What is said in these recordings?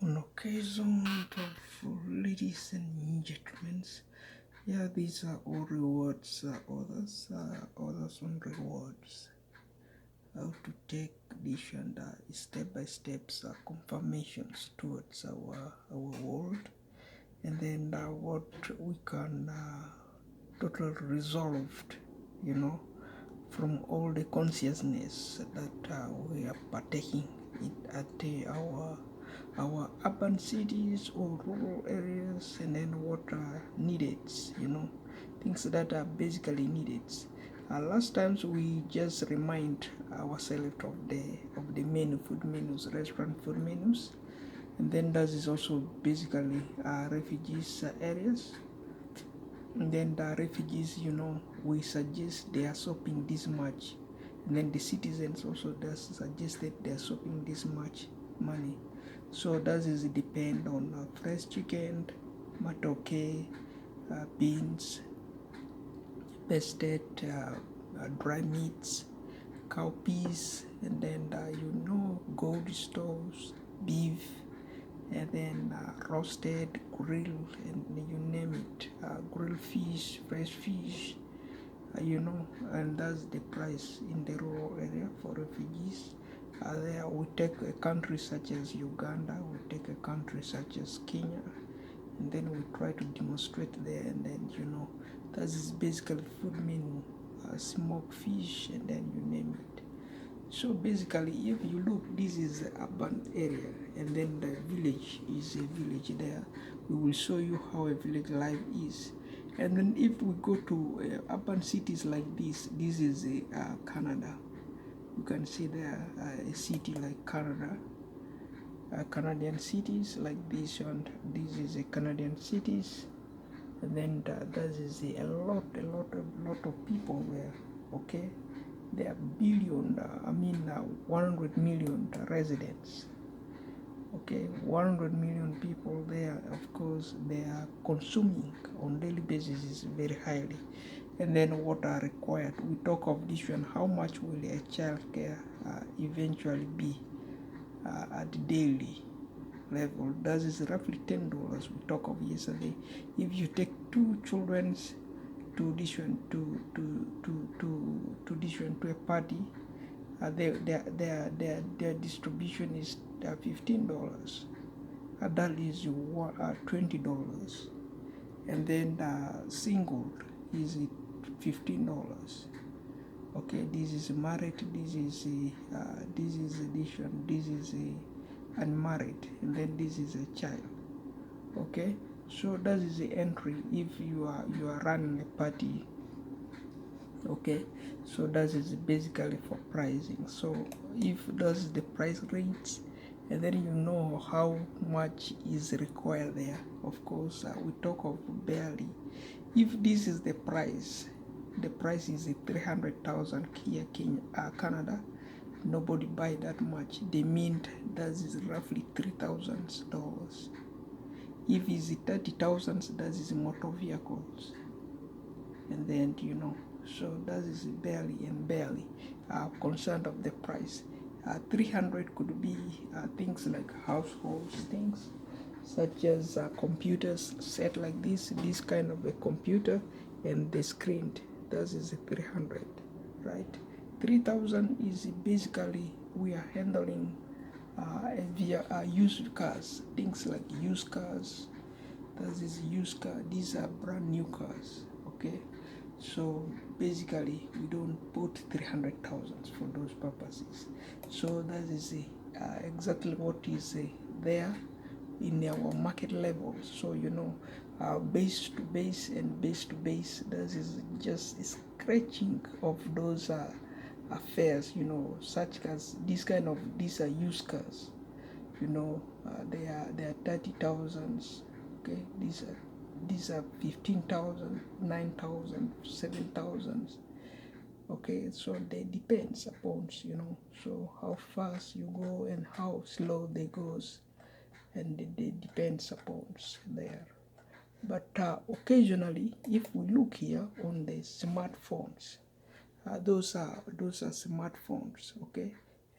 On occasion of ladies and gentlemen, yeah, these are all rewards, others on rewards. How to take this and step by steps confirmations towards our world, and then what we can total resolved, you know, from all the consciousness that we are partaking it at our urban cities or rural areas, and then what are needed, things that are basically needed. Last times we just remind ourselves of the menu, food menus, restaurant food menus, and then that is also basically refugees areas. And then the refugees, we suggest they are shopping this much, and then the citizens also does suggest that they are shopping this much money. So that is depend on fresh chicken, matoke, beans, pasted dry meats, cowpeas, and then gold stoves, beef, and then roasted, grilled, and you name it, grilled fish, fresh fish, and that's the price in the rural area for refugees. There we take a country such as Uganda, we take a country such as Kenya, and then we try to demonstrate there, and then that is basically food menu, smoked fish, and then you name it. So basically, if you look, this is the urban area, and then the village is a village there. We will show you how a village life is. And then if we go to urban cities like this is Canada. You can see there a city like Canada, Canadian cities like this, and this is a Canadian cities. And then that is a lot of people there. Okay, there are 100 million residents. Okay, 100 million people there. Of course, they are consuming on daily basis is very highly. And then what are required? We talk of this one. How much will a child care eventually be at daily level? That is roughly $10. We talk of yesterday. If you take two children's to this one to this one to a party, their distribution is $15. That is $20, and then single is $15. Okay, this is married, this is addition, this is unmarried, and then this is a child. Okay, so that is the entry if you are running a party. Okay, so that is basically for pricing. So if that's the price rates, and then you know how much is required there. Of course, we talk of barely. If this is the price is 300,000 here, Canada. Nobody buy that much. They mean that is roughly $3,000. If it's 30,000, that is motor vehicles, and then so that is barely and barely concerned of the price. 300 could be things like household things, such as computers set like this kind of a computer, and the screen. That is 300, right? 3,000 is basically we are handling via used cars, things like used cars. That is used car. These are brand new cars. Okay, so basically we don't put 300,000 for those purposes. So that is exactly what is there in our market level. So base to base and base to base, that is just a scratching of those affairs, such as these are used cars. They are 30,000. Okay, these are 15,000, 9,000, 7,000. Okay, so they depends upon so how fast you go and how slow they goes, and they depends upon there. But occasionally, if we look here on the smartphones, those are smartphones. Okay,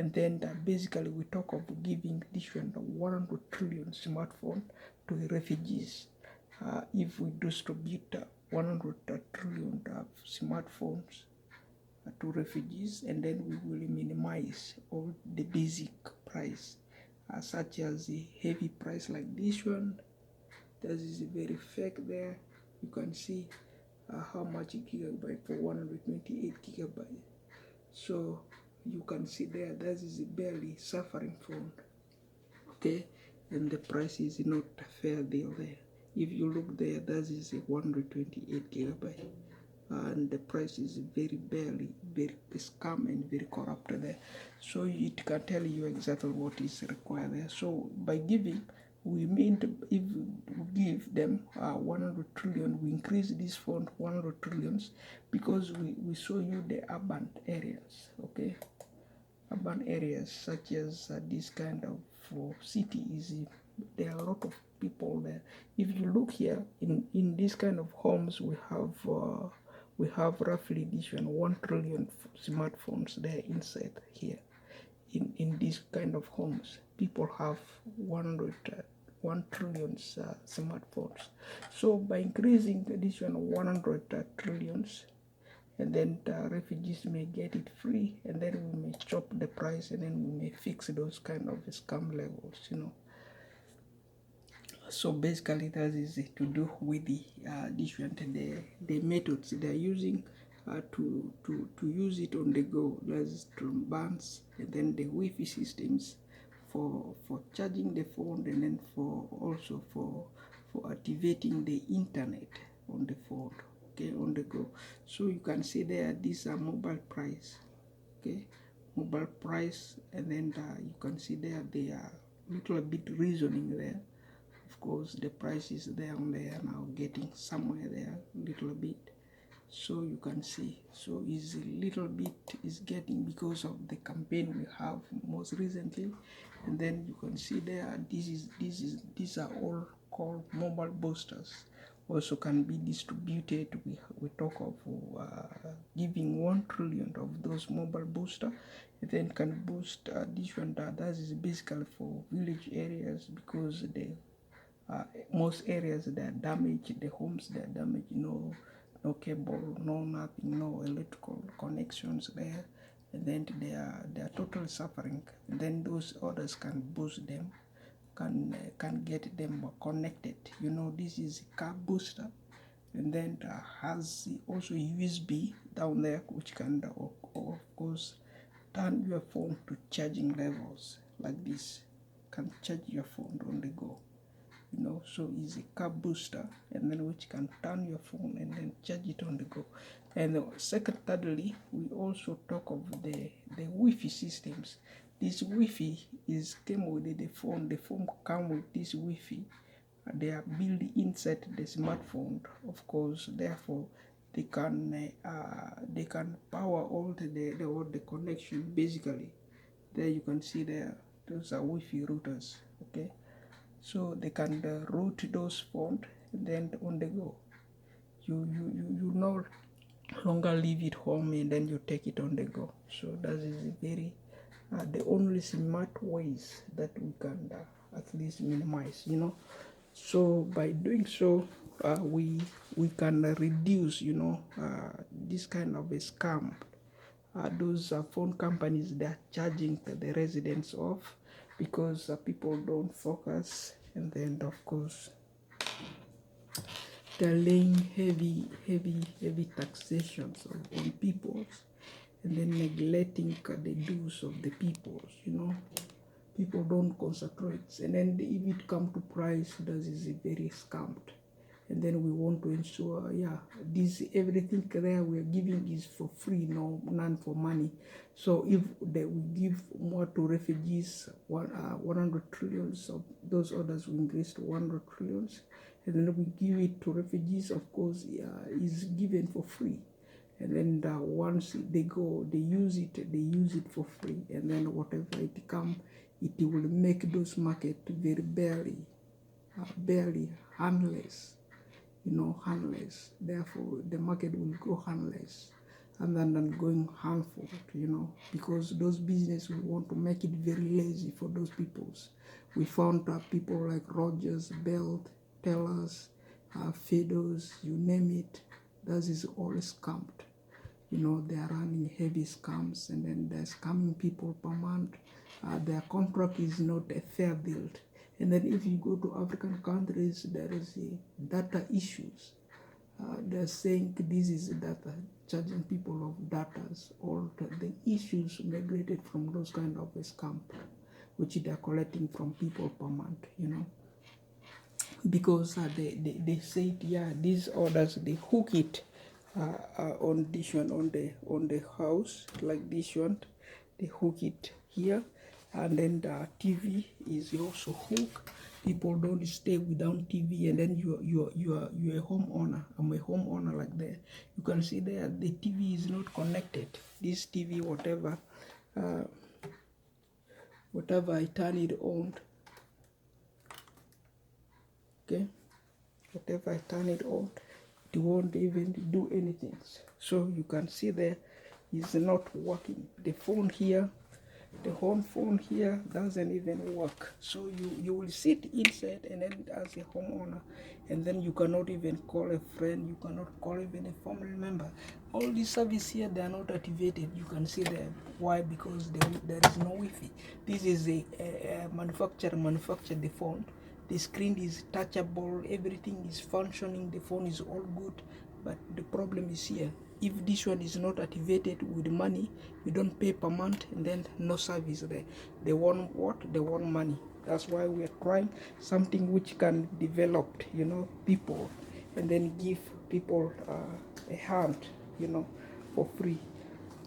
And then basically we talk of giving different 100 trillion smartphone to the refugees. If we distribute 100 trillion smartphones to refugees, and then we will minimize all the basic price, such as the heavy price like this one. That is very fake there. You can see how much gigabyte for 128 gigabyte. So you can see there that is barely suffering phone. Okay, and the price is not fair deal there. If you look there, that is a 128 gigabyte, and the price is very barely, very scam and very corrupt there. So it can tell you exactly what is required there. So by giving, we mean if we give them 100 trillion, we increase this fund 100 trillions, because we show you the urban areas. Okay, urban areas such as this kind of cities, there are a lot of people there. If you look here in this kind of homes, we have roughly this 1 trillion smartphones there inside here. In this kind of homes, people have 1 trillion smartphones. So by increasing this 100 trillions, and then refugees may get it free, and then we may chop the price, and then we may fix those kind of scam levels. So basically that is to do with the different the methods they are using to use it on the go. That's from bands, and then the Wi-Fi systems for charging the phone, and then for also for activating the internet on the phone. Okay, on the go. So you can see there, these are mobile price. Okay, mobile price, and then you can see there they are little bit reasoning there. Of course, the price is there and they are now getting somewhere there little bit. So you can see, so is a little bit is getting because of the campaign we have most recently. And then you can see there, these are all called mobile boosters. Also can be distributed. We talk of giving 1 trillion of those mobile booster, and then can boost this one. That is basically for village areas, because the most areas that are damaged, the homes that are damaged, no cable, no nothing, no electrical connections there, and then they are totally suffering. And then those others can boost them, can get them connected. This is a car booster, and then has also USB down there, which can of course turn your phone to charging levels like this. Can charge your phone on the go. So it's a car booster, and then which can turn your phone and then charge it on the go. And thirdly, we also talk of the Wi-Fi systems. This Wi-Fi came with the phone. The phone come with this Wi-Fi. They are built inside the smartphone, of course. Therefore, they can power all the connection. Basically, there you can see there, those are Wi-Fi routers. Okay. So they can route those phones, and then on the go. You no longer leave it home, and then you take it on the go. So that is very the only smart ways that we can at least minimize. So by doing so, we can reduce this kind of a scam. Those phone companies, they are charging the residents off, because people don't focus, and then of course they're laying heavy taxations on people, and then neglecting the dues of the people. People don't concentrate, and then if it come to price, that is very scammed. And then we want to ensure, this everything there we are giving is for free, none for money. So if we give more to refugees, 100 trillions of those others will increase to 100 trillions, and then we give it to refugees, of course, is given for free. And then once they go, they use it for free, and then whatever it come, it will make those market very barely handless. Handless. Therefore, the market will go handless. and then going harmful, because those businesses want to make it very lazy for those peoples. We found people like Rogers, Belt, Tellers, Fedos, you name it, that is all scammed. They are running heavy scams, and then they're scamming people per month. Their contract is not a fair build. And then if you go to African countries, there is data issues. They're saying this is data, charging people of data, all the issues migrated from those kind of scam, which they're collecting from people per month, because they said, yeah, these orders, they hook it on this one, on the house, like this one, they hook it here, and then the TV is also hooked. People don't stay without TV, and then you're a homeowner. I'm a homeowner like that. You can see there the TV is not connected. This TV, whatever I turn it on, okay, whatever I turn it on, it won't even do anything. So you can see there is not working. The phone here, the home phone here doesn't even work. So you will sit inside, and then as a homeowner, and then you cannot even call a friend, you cannot call even a family member. All these services here, they are not activated. You can see there. Why? Because there is no Wi-Fi. This is a manufactured the phone. The screen is touchable, everything is functioning, the phone is all good, but the problem is here. If this one is not activated with money, you don't pay per month, and then no service there. They want what? They want money. That's why we are trying something which can develop, people, and then give people a hand, for free.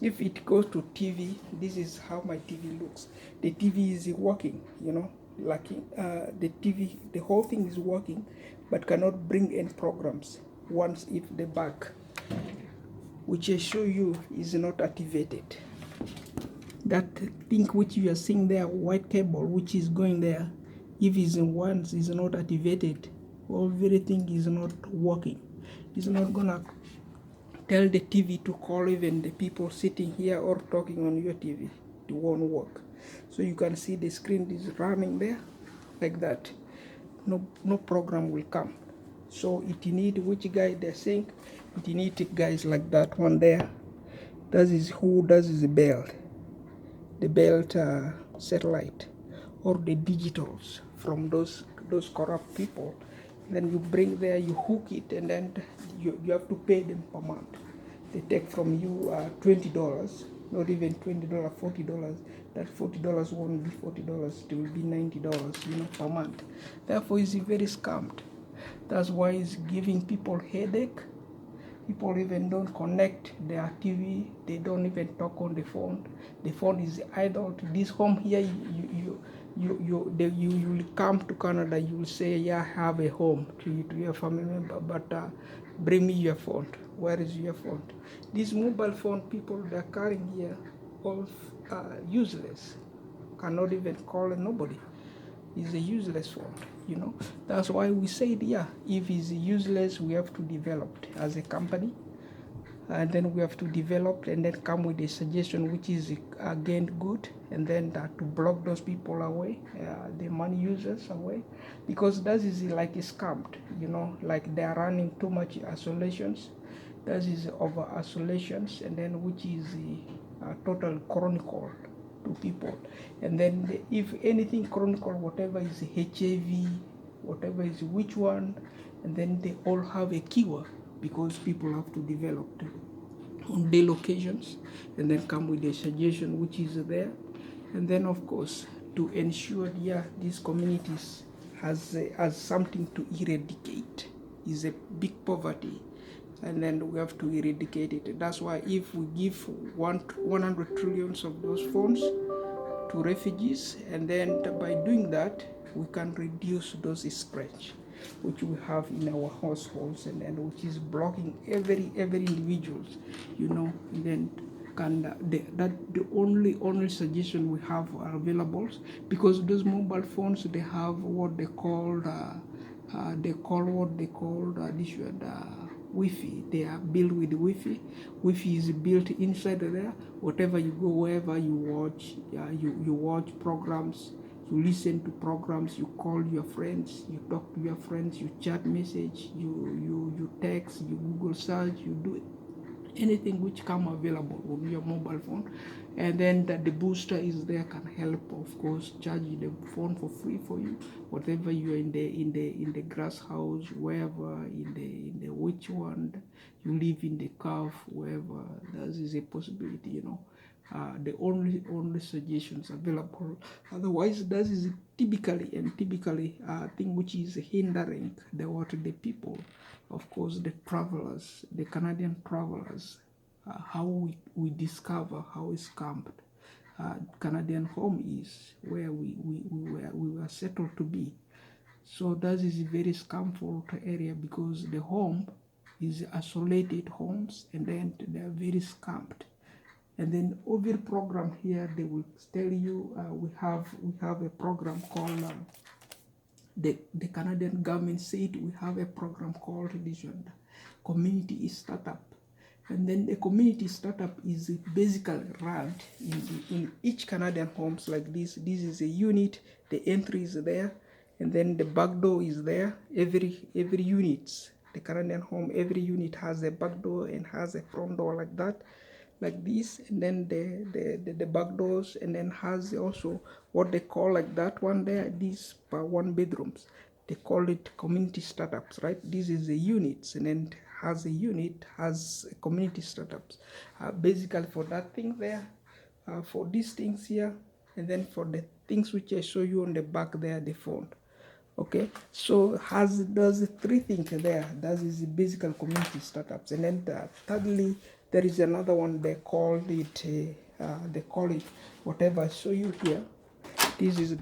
If it goes to TV, this is how my TV looks. The TV is working, like the TV, the whole thing is working, but cannot bring in programs once if the back, which I show you, is not activated. That thing which you are seeing there, white cable which is going there, if is once is not activated, everything is not working. It's not gonna tell the TV to call even the people sitting here or talking on your TV. It won't work. So you can see the screen is running there like that. No program will come. So it need, which guy they're saying, it need guys like that one there. That is who does the belt satellite, or the digitals from those corrupt people. Then you bring there, you hook it, and then you have to pay them per month. They take from you $20, not even $20, $40. That $40 won't be $40, it will be $90, per month. Therefore, it's very scammed. That's why it's giving people headache. People even don't connect their TV. They don't even talk on the phone. The phone is idle. This home here, you will come to Canada. You will say, yeah, I have a home to your family member, but bring me your phone. Where is your phone? This mobile phone people they're carrying here, all useless. Cannot even call nobody. It's a useless phone, That's why we said, yeah, if it's useless, we have to develop as a company, and then we have to develop and then come with a suggestion which is again good, and then to block those people away, the money users away, because that is like a scammed, like they are running too much isolations. That is over isolations, and then which is total chronicle to people. And then if anything chronicle, whatever is HIV, whatever is which one, and then they all have a cure, because people have to develop on their locations, and then come with a suggestion which is there. And then of course to ensure, yeah, these communities has something to eradicate, is a big poverty, and then we have to eradicate it. That's why if we give 100 trillions of those funds to refugees, and then by doing that, we can reduce those scratch which we have in our households, and then which is blocking every individuals, and then the only suggestion we have are available, because those mobile phones, they have what they call this Wi-Fi. They are built with Wi-Fi. Wi-Fi is built inside there. Whatever you go, wherever you watch, you watch programs, you listen to programs, you call your friends, you talk to your friends, you chat message, you text, you Google search, you do anything which come available on your mobile phone. And then the booster is there, can help, of course, charge the phone for free for you, whatever you're in the grass house, wherever, in the which one you live, in the cave, wherever. That is a possibility, you know. The only suggestions available. Otherwise, that is typically thing which is hindering the people, of course, the travelers, the Canadian travelers. How we discover how scammed Canadian home is, where we were settled to be. So that is a very scamful area, because the home is isolated homes, and then they are very scammed. And then over program here, they will tell you we have a program called the Canadian government said we have a program called this one, community startup. And then the community startup is basically run in each Canadian homes like this. This is a unit, the entry is there, and then the back door is there. Every unit, the Canadian home, every unit has a back door and has a front door like that, like this, and then the back doors, and then has also what they call like that one there, these one bedrooms. They call it community startups, right? This is the units, and then has a unit, has a community startups. Basically for that thing there, for these things here, and then for the things which I show you on the back there, the font. Okay, so does three things there. That is the basic community startups, and then thirdly, there is another one. They call it whatever I show you here. This is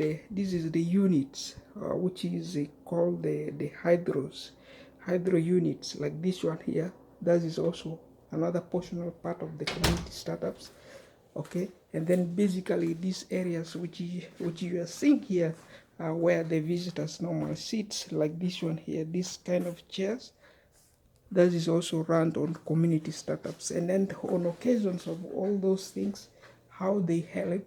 the units, which is called the hydro units, like this one here. That is also another portion part of the community startups. Okay, and then basically these areas which you are seeing here, where the visitors normally sit, like this one here, this kind of chairs, that is also run on community startups. And then on occasions of all those things, how they help,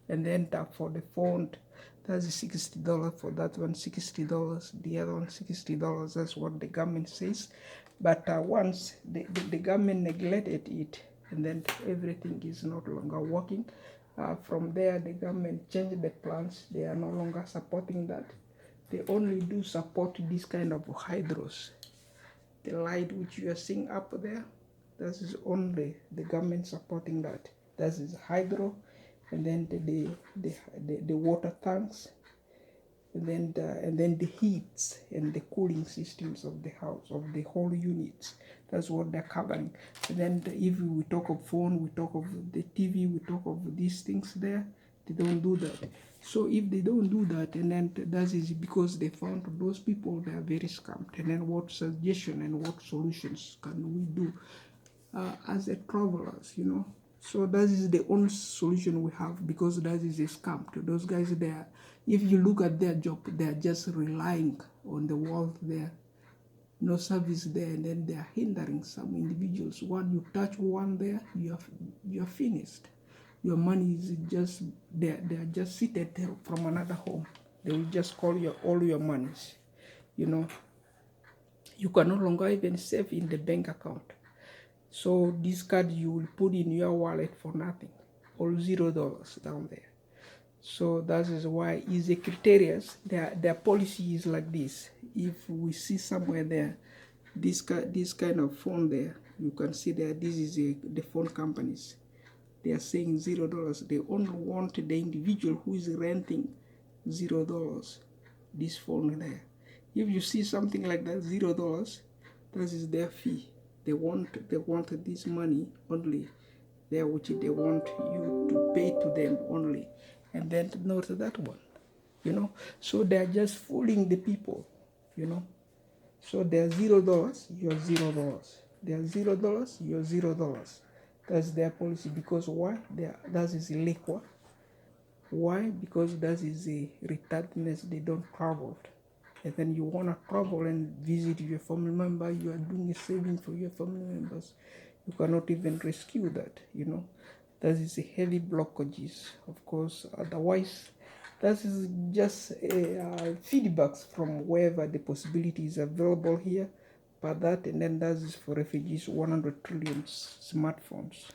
and then for the fund, that's $60 for that one, $60, the other one $60. That's what the government says. But once the government neglected it, and then everything is not longer working. From there, the government changed the plans. They are no longer supporting that. They only do support this kind of hydros. The light which you are seeing up there, that is only the government supporting that. That is hydro, and then the water tanks, and then the heats and the cooling systems of the house, of the whole units. That's what they're covering. And then if we talk of phone, we talk of the TV, we talk of these things there, they don't do that. So if they don't do that, and then that is because they found those people, they are very scammed. And then what suggestion and what solutions can we do as a travelers, you know? So that is the only solution we have, because that is a scam. To those guys there, if you look at their job, they are just relying on the world there, no service there, and then they are hindering some individuals. When you touch one there, you are finished. Your money is just they are just seated from another home. They will just call all your monies. You know, you can no longer even save in the bank account. So this card you will put in your wallet for nothing, all $0 down there. So that is why is a criteria. Their policy is like this. If we see somewhere there, this kind of phone there, you can see that this is the phone companies. They are saying $0. They only want the individual who is renting $0. This phone there. If you see something like that, $0, that is their fee. They want this money only there, which they want you to pay to them only, and then not that one, you know. So they're just fooling the people, you know. So they're $0, you're $0. They're $0, you're $0. That's their policy. Because why? That is illegal. Why? Because that is a retardedness. They don't travel. and then you want to travel and visit your family member, you are doing a saving for your family members, you cannot even rescue that, That is a heavy blockages, of course. Otherwise, that is just feedbacks from wherever the possibility is available here. But that, and then that is for refugees, 100 trillion smartphones.